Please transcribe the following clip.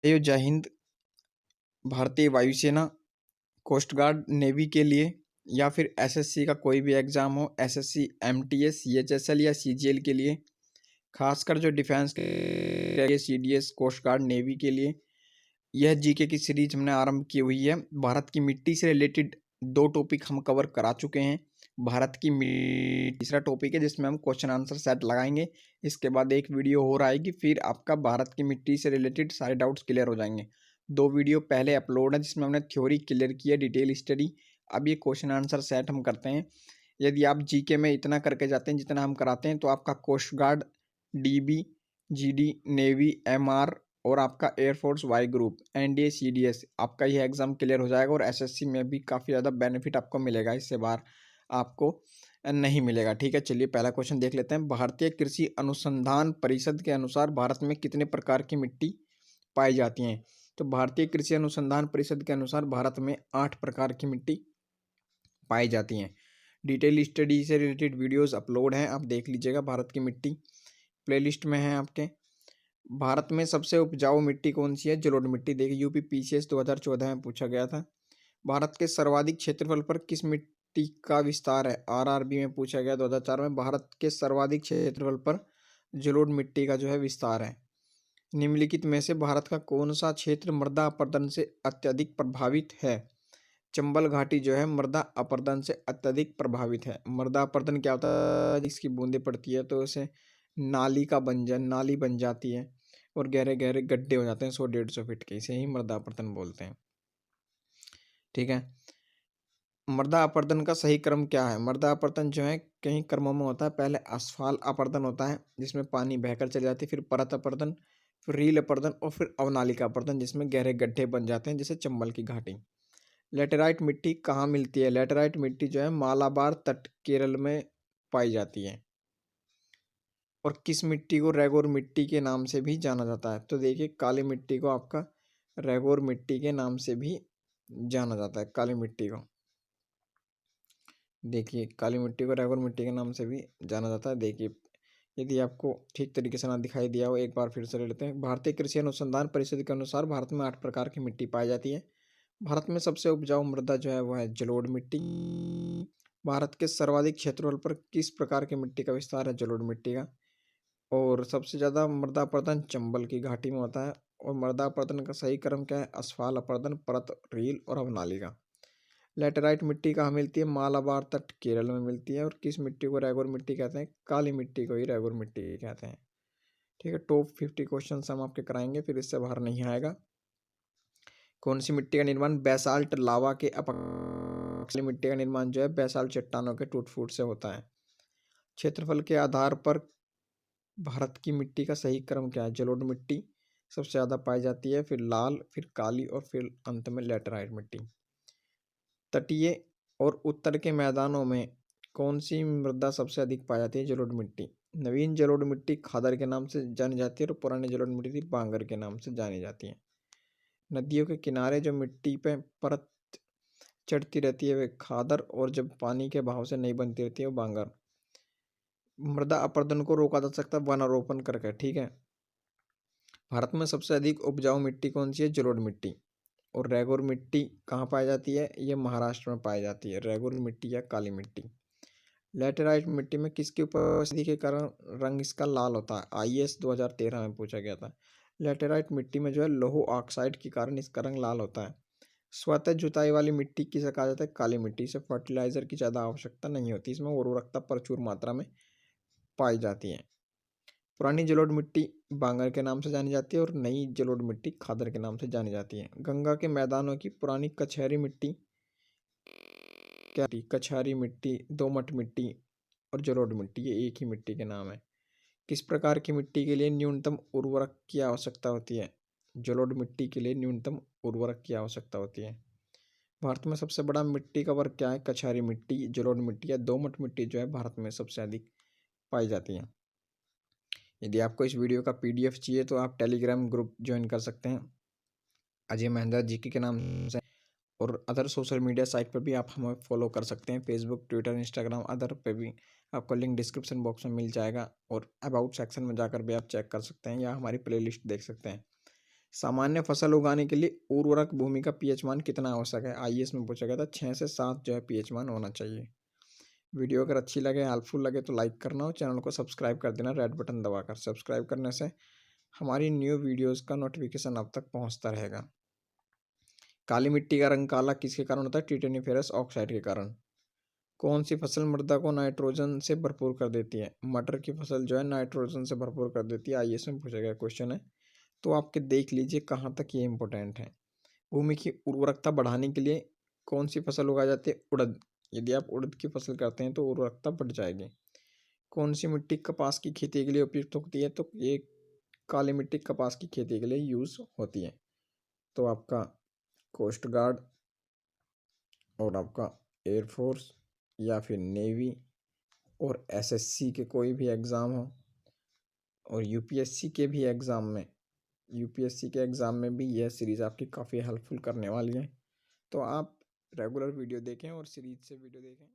जय हिंद। भारतीय वायुसेना, कोस्ट गार्ड, नेवी के लिए या फिर एसएससी का कोई भी एग्ज़ाम हो, एसएससी, एमटीएस, सीएचएसएल या सीजीएल के लिए, खासकर जो डिफेंस के सीडीएस, कोस्ट गार्ड, नेवी के लिए, यह जीके की सीरीज हमने आरंभ की हुई है। भारत की मिट्टी से रिलेटेड 2 टॉपिक हम कवर करा चुके हैं। भारत की तीसरा टॉपिक है जिसमें हम क्वेश्चन आंसर सेट लगाएंगे। इसके बाद एक वीडियो और आएगी, फिर आपका भारत की मिट्टी से रिलेटेड सारे डाउट्स क्लियर हो जाएंगे। 2 वीडियो पहले अपलोड है जिसमें हमने थ्योरी क्लियर की है, डिटेल स्टडी। अब ये क्वेश्चन आंसर सेट हम करते हैं। यदि आप जीके में इतना करके जाते हैं जितना हम कराते हैं, तो आपका coast guard, DB, GD, navy, MR और आपका air force Y group, NDA, CDS, आपका यह एग्ज़ाम क्लियर हो जाएगा। और एसएससी में भी काफ़ी ज़्यादा बेनिफिट आपको मिलेगा, इससे बाहर आपको नहीं मिलेगा। ठीक है, चलिए पहला क्वेश्चन देख लेते हैं। भारतीय कृषि अनुसंधान परिषद के अनुसार भारत में कितने प्रकार की मिट्टी पाई जाती हैं? तो भारतीय कृषि अनुसंधान परिषद के अनुसार भारत में 8 प्रकार की मिट्टी पाई जाती हैं। डिटेल स्टडी से रिलेटेड वीडियोस अपलोड हैं, आप देख लीजिएगा। भारत की मिट्टी प्लेलिस्ट में है आपके। भारत में सबसे उपजाऊ मिट्टी कौन सी है? जलोढ़ मिट्टी। देखिए, यूपी पीसीएस 2014 में पूछा गया था। भारत के सर्वाधिक क्षेत्रफल पर किस मिट्टी का विस्तार है? आरआरबी में पूछा गया 2004 में। भारत के सर्वाधिक क्षेत्रफल पर जलोढ़ मिट्टी का जो है विस्तार है। निम्नलिखित में से भारत का कौन सा क्षेत्र मृदा अपरदन से अत्यधिक प्रभावित है? चंबल घाटी जो है मृदा अपरदन से अत्यधिक प्रभावित है। मृदा अपरदन क्या होता है? इसकी बूंदें पड़ती है तो उसे नाली बन जाती है और गहरे गहरे गड्ढे हो जाते हैं 100-150 फीट के। इसे ही मृदा अपरदन बोलते हैं। ठीक है, मृदा अपरदन का सही क्रम क्या है? मृदा अपरदन जो है कई क्रमों में होता है। पहले असफाल अपरदन होता है जिसमें पानी बहकर चले जाती है, फिर परत अपरदन, फिर रील अपरदन और फिर अवनालिका अपरदन जिसमें गहरे गड्ढे बन जाते हैं, जैसे चंबल की घाटी। लेटेराइट मिट्टी कहाँ मिलती है? लेटेराइट मिट्टी जो है मालाबार तट, केरल में पाई जाती है। और किस मिट्टी को रेगोर मिट्टी के नाम से भी जाना जाता है? तो देखिए, काली मिट्टी को आपका रेगोर मिट्टी के नाम से भी जाना जाता है। काली मिट्टी को देखिए, काली मिट्टी को रेगोर मिट्टी के नाम से भी जाना जाता है। देखिए, यदि आपको ठीक तरीके से ना दिखाई दिया हो, एक बार फिर से ले लेते हैं। भारतीय कृषि अनुसंधान परिषद के अनुसार भारत में 8 प्रकार की मिट्टी पाई जाती है। भारत में सबसे उपजाऊ मृदा जो है वो है जलोढ़ मिट्टी। भारत के सर्वाधिक क्षेत्रफल पर किस प्रकार की मिट्टी का विस्तार है? जलोढ़ मिट्टी का। और सबसे ज़्यादा मृदा अपरदन चंबल की घाटी में होता है। और मृदा अपरदन का सही क्रम क्या है? असफाल अपरदन, परत, रील और अवनालिका। लेटेराइट मिट्टी कहाँ मिलती है? मालाबार तट, केरल में मिलती है। और किस मिट्टी को रेगोर मिट्टी कहते हैं? काली मिट्टी को ही रेगोर मिट्टी कहते हैं। ठीक है, टॉप 50 क्वेश्चन हम आपके कराएंगे, फिर इससे बाहर नहीं आएगा। कौन सी मिट्टी का निर्माण बेसाल्ट लावा के अपक्षय? मिट्टी का निर्माण जो है बेसाल्ट चट्टानों के टूट फूट से होता है। क्षेत्रफल के आधार पर भारत की मिट्टी का सही क्रम क्या है? जलोढ़ मिट्टी सबसे ज़्यादा पाई जाती है, फिर लाल, फिर काली और फिर अंत में लेटेराइट मिट्टी। तटीय और उत्तर के मैदानों में कौन सी मृदा सबसे अधिक पाई जाती है? जलोढ़ मिट्टी। नवीन जलोढ़ मिट्टी खादर के नाम से जानी जाती है और पुरानी जलोढ़ मिट्टी बांगर के नाम से जानी जाती है। नदियों के किनारे जो मिट्टी पे परत चढ़ती रहती है वे खादर, और जब पानी के बहाव से नहीं बनती रहती है वो बांगर। मृदा अपरदन को रोका जा सकता है वनारोपण करके। ठीक है, भारत में सबसे अधिक उपजाऊ मिट्टी कौन सी है? जलोढ़ मिट्टी। और रेगोर मिट्टी कहाँ पाई जाती है? ये महाराष्ट्र में पाई जाती है, रेगोर मिट्टी या काली मिट्टी। लेटेराइट मिट्टी में किसकी उपस्थिति के कारण रंग इसका लाल होता है? आईएएस 2013 में पूछा गया था। लेटेराइट मिट्टी में जो है लोहो ऑक्साइड के कारण इसका रंग लाल होता है। स्वतः जुताई वाली मिट्टी किसे कहा जाता है? काली मिट्टी। से फर्टिलाइजर की ज़्यादा आवश्यकता नहीं होती, इसमें उर्वरकता प्रचुर मात्रा में पाई जाती है। पुरानी जलोढ़ मिट्टी बांगर के नाम से जानी जाती है और नई जलोढ़ मिट्टी खादर के नाम से जानी जाती है। गंगा के मैदानों की पुरानी कछहरी मिट्टी क्या? कछारी मिट्टी, दोमट मिट्टी और जलोढ़ मिट्टी, ये एक ही मिट्टी के नाम है। किस प्रकार की मिट्टी के लिए न्यूनतम उर्वरक की आवश्यकता होती है? जलोढ़ मिट्टी के लिए न्यूनतम उर्वरक की आवश्यकता होती है। भारत में सबसे बड़ा मिट्टी का वर्ग क्या है? कछारी मिट्टी, जलोढ़ मिट्टी या दोमट मिट्टी जो है भारत में सबसे अधिक पाई जाती है। यदि आपको इस वीडियो का पीडीएफ चाहिए तो आप टेलीग्राम ग्रुप ज्वाइन कर सकते हैं, अजय महेंद्र जीके के नाम से। और अदर सोशल मीडिया साइट पर भी आप हमें फॉलो कर सकते हैं, फेसबुक, ट्विटर, इंस्टाग्राम, अदर पे भी आपको लिंक डिस्क्रिप्शन बॉक्स में मिल जाएगा। और अबाउट सेक्शन में जाकर भी आप चेक कर सकते हैं या हमारी प्लेलिस्ट देख सकते हैं। सामान्य फसल उगाने के लिए उर्वरक भूमि का पीएच मान कितना आवश्यक है? आईएएस में पूछा गया था, 6 से 7 जो है पीएच मान होना चाहिए। वीडियो अगर अच्छी लगे, हेल्पफुल लगे तो लाइक करना और चैनल को सब्सक्राइब कर देना रेड बटन दबाकर। सब्सक्राइब करने से हमारी न्यू वीडियोस का नोटिफिकेशन आप तक पहुंचता रहेगा। काली मिट्टी का रंग काला किसके कारण होता है? टिटेनिफेरस ऑक्साइड के कारण। कौन सी फसल मृदा को नाइट्रोजन से भरपूर कर देती है? मटर की फसल जो है नाइट्रोजन से भरपूर कर देती है। आईएएस में पूछा गया क्वेश्चन है, तो आपके देख लीजिए कहाँ तक ये इंपॉर्टेंट है। भूमि की उर्वरकता बढ़ाने के लिए कौन सी फसल उगाई जाती है? उड़द। यदि आप उड़द की फसल करते हैं तो उर्वरकता बढ़ जाएगी। कौन सी मिट्टी कपास की खेती के लिए उपयुक्त होती है? तो ये काली मिट्टी कपास की खेती के लिए यूज होती है। तो आपका कोस्ट गार्ड और आपका एयरफोर्स या फिर नेवी और एसएससी के कोई भी एग्ज़ाम हो और यूपीएससी के भी एग्ज़ाम में, यूपीएससी के एग्ज़ाम में भी यह सीरीज़ आपकी काफ़ी हेल्पफुल करने वाली है। तो आप रेगुलर वीडियो देखें और सीरीज से वीडियो देखें।